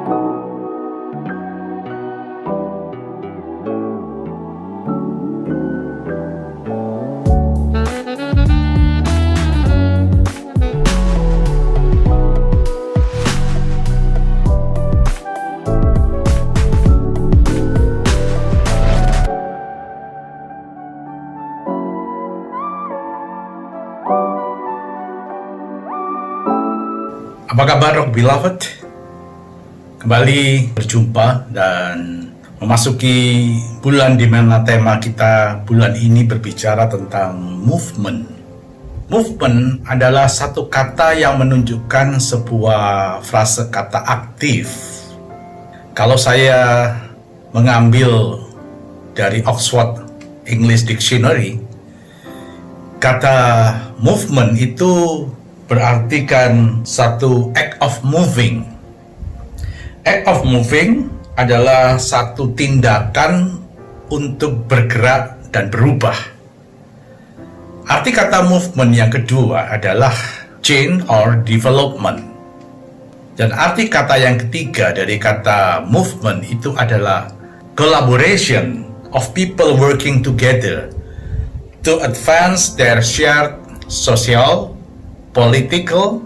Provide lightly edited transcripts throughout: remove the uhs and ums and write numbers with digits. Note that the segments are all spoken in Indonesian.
Apa kabar, Rock Beloved? Kembali berjumpa dan memasuki bulan di mana tema kita bulan ini berbicara tentang movement. Movement adalah satu kata yang menunjukkan sebuah frase kata aktif. Kalau saya mengambil dari Oxford English Dictionary, kata movement itu berarti kan satu act of moving. Act of moving adalah satu tindakan untuk bergerak dan berubah. Arti kata movement yang kedua adalah change or development. Dan arti kata yang ketiga dari kata movement itu adalah collaboration of people working together to advance their shared social, political,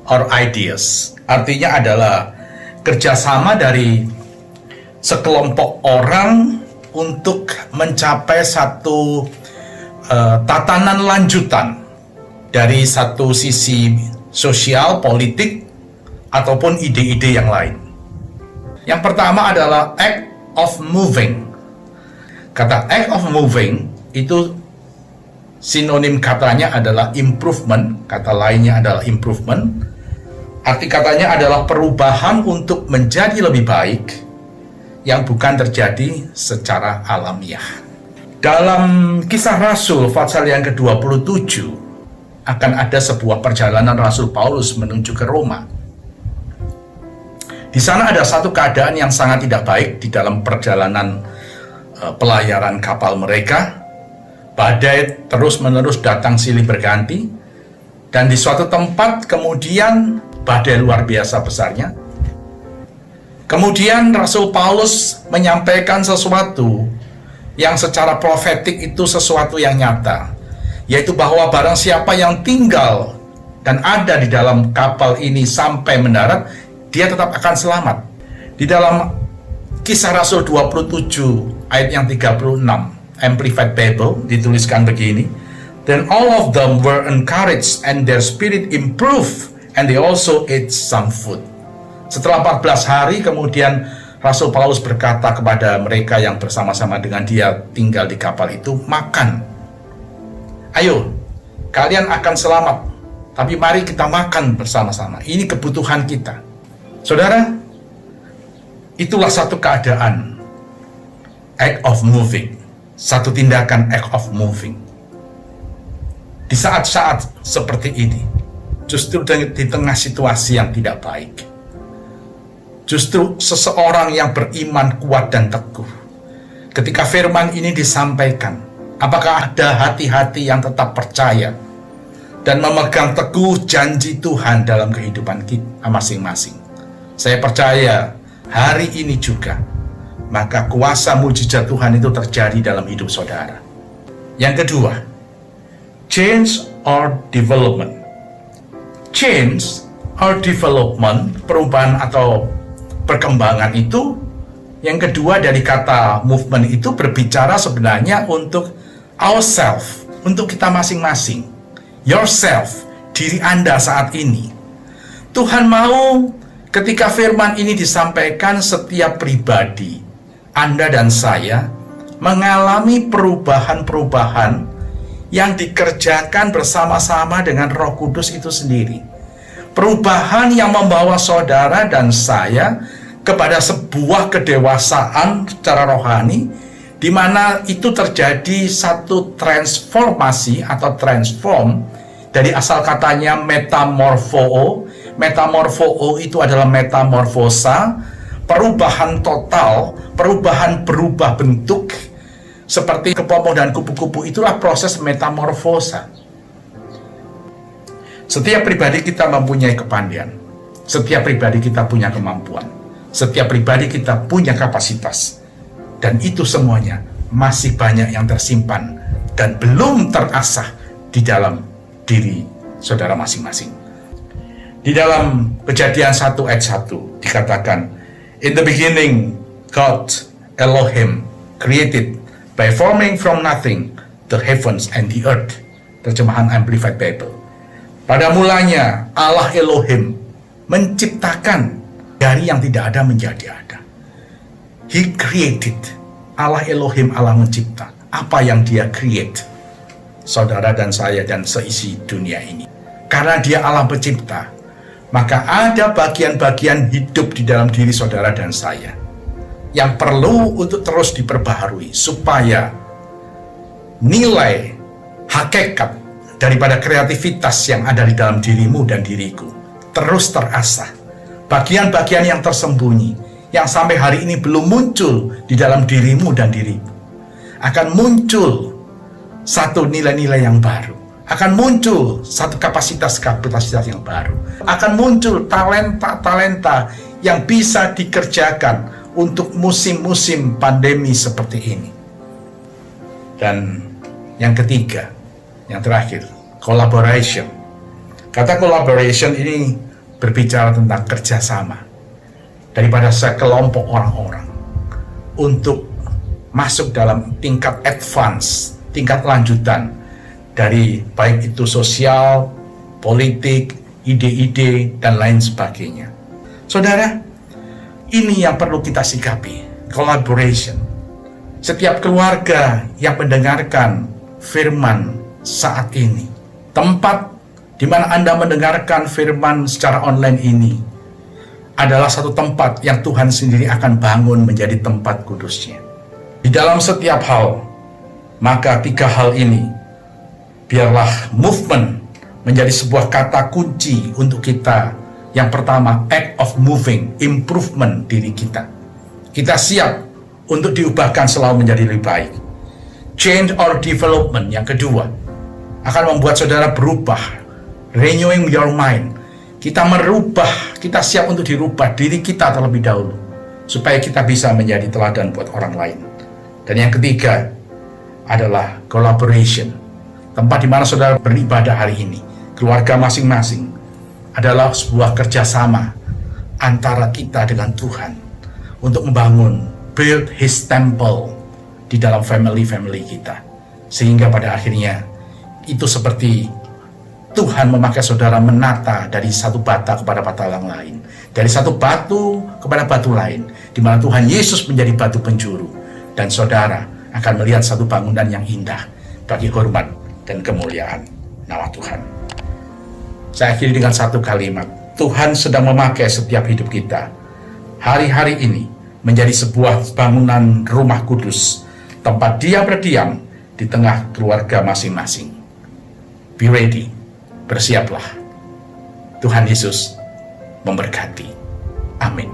or ideas. Artinya adalah kerjasama dari sekelompok orang untuk mencapai satu tatanan lanjutan dari satu sisi sosial, politik, ataupun ide-ide yang lain. Yang pertama adalah act of moving. Kata act of moving itu sinonim katanya adalah improvement, kata lainnya adalah improvement. Arti katanya adalah perubahan untuk menjadi lebih baik yang bukan terjadi secara alamiah. Dalam Kisah Rasul pasal yang ke-27 akan ada sebuah perjalanan Rasul Paulus menuju ke Roma. Di sana ada satu keadaan yang sangat tidak baik di dalam perjalanan pelayaran kapal mereka. Badai terus-menerus datang silih berganti, dan di suatu tempat kemudian badai luar biasa besarnya. Kemudian Rasul Paulus menyampaikan sesuatu yang secara profetik itu sesuatu yang nyata, yaitu bahwa barang siapa yang tinggal dan ada di dalam kapal ini sampai mendarat, dia tetap akan selamat. Di dalam Kisah Rasul 27 ayat yang 36 Amplified Bible dituliskan begini, "Then all of them were encouraged and their spirit improved and they also ate some food." Setelah 14 hari kemudian Rasul Paulus berkata kepada mereka yang bersama-sama dengan dia tinggal di kapal itu, "Makan. Ayo, kalian akan selamat. Tapi mari kita makan bersama-sama. Ini kebutuhan kita." Saudara, itulah satu keadaan act of moving. Satu tindakan act of moving. Di saat-saat seperti ini, justru di tengah situasi yang tidak baik, justru seseorang yang beriman kuat dan teguh, ketika firman ini disampaikan, apakah ada hati-hati yang tetap percaya dan memegang teguh janji Tuhan dalam kehidupan kita masing-masing? Saya percaya hari ini juga maka kuasa mujizat Tuhan itu terjadi dalam hidup saudara. Yang kedua, change or development. Change or development, perubahan atau perkembangan itu, yang kedua dari kata movement itu berbicara sebenarnya untuk ourselves, untuk kita masing-masing. Yourself, diri Anda saat ini. Tuhan mau ketika firman ini disampaikan, setiap pribadi, Anda dan saya, mengalami perubahan-perubahan yang dikerjakan bersama-sama dengan Roh Kudus itu sendiri. Perubahan yang membawa saudara dan saya kepada sebuah kedewasaan secara rohani, di mana itu terjadi satu transformasi atau transform dari asal katanya metamorfoo. Metamorfoo itu adalah metamorfosa, perubahan total, perubahan berubah bentuk, seperti kepompong dan kupu-kupu. Itulah proses metamorfosa. Setiap pribadi kita mempunyai kepandaian, setiap pribadi kita punya kemampuan. Setiap pribadi kita punya kapasitas, dan itu semuanya masih banyak yang tersimpan dan belum terasah di dalam diri saudara masing-masing. Di dalam Kejadian 1 ayat 1 dikatakan, "In the beginning, God Elohim created by forming from nothing the heavens and the earth." Terjemahan Amplified Bible. Pada mulanya Allah Elohim menciptakan dari yang tidak ada menjadi ada. He created. Allah Elohim, Allah mencipta. Apa yang dia create? Saudara dan saya dan seisi dunia ini. Karena dia Allah pencipta, maka ada bagian-bagian hidup di dalam diri saudara dan saya yang perlu untuk terus diperbaharui supaya nilai hakikat daripada kreativitas yang ada di dalam dirimu dan diriku terus terasah. Bagian-bagian yang tersembunyi, yang sampai hari ini belum muncul di dalam dirimu dan dirimu, akan muncul satu nilai-nilai yang baru, akan muncul satu kapasitas-kapasitas yang baru, akan muncul talenta-talenta yang bisa dikerjakan untuk musim-musim pandemi seperti ini. Dan yang ketiga, yang terakhir, collaboration. Kata collaboration ini berbicara tentang kerjasama daripada sekelompok orang-orang untuk masuk dalam tingkat advance, tingkat lanjutan dari baik itu sosial, politik, ide-ide, dan lain sebagainya. Saudara, ini yang perlu kita sikapi, collaboration. Setiap keluarga yang mendengarkan firman saat ini, tempat di mana Anda mendengarkan firman secara online ini adalah satu tempat yang Tuhan sendiri akan bangun menjadi tempat kudusnya. Di dalam setiap hal, maka 3 hal ini, biarlah movement menjadi sebuah kata kunci untuk kita. Yang pertama, act of moving, improvement diri kita. Kita siap untuk diubahkan selalu menjadi lebih baik. Change or development, yang kedua, akan membuat saudara berubah. Renewing your mind. Kita merubah, kita siap untuk dirubah diri kita terlebih dahulu, supaya kita bisa menjadi teladan buat orang lain. Dan yang ketiga adalah collaboration. Tempat di mana saudara beribadah hari ini, keluarga masing-masing, adalah sebuah kerjasama antara kita dengan Tuhan untuk membangun, build His temple di dalam family kita. Sehingga pada akhirnya itu seperti Tuhan memakai saudara menata dari satu bata kepada bata yang lain, dari satu batu kepada batu lain, di mana Tuhan Yesus menjadi batu penjuru, dan saudara akan melihat satu bangunan yang indah bagi hormat dan kemuliaan nama Tuhan. Saya akhiri dengan satu kalimat, Tuhan sedang memakai setiap hidup kita hari-hari ini menjadi sebuah bangunan rumah kudus, tempat Dia berdiam di tengah keluarga masing-masing. Be ready. Bersiaplah. Tuhan Yesus memberkati. Amin.